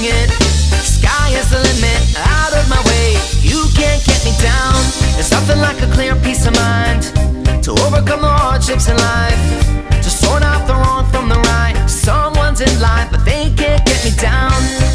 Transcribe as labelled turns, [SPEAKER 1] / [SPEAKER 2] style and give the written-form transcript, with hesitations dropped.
[SPEAKER 1] sing it. Sky is the limit, out of my way, you can't get me down. There's nothing like a clear peace of mind to overcome the hardships in life, to sort out the wrong from the right. Someone's in line, but they can't get me down.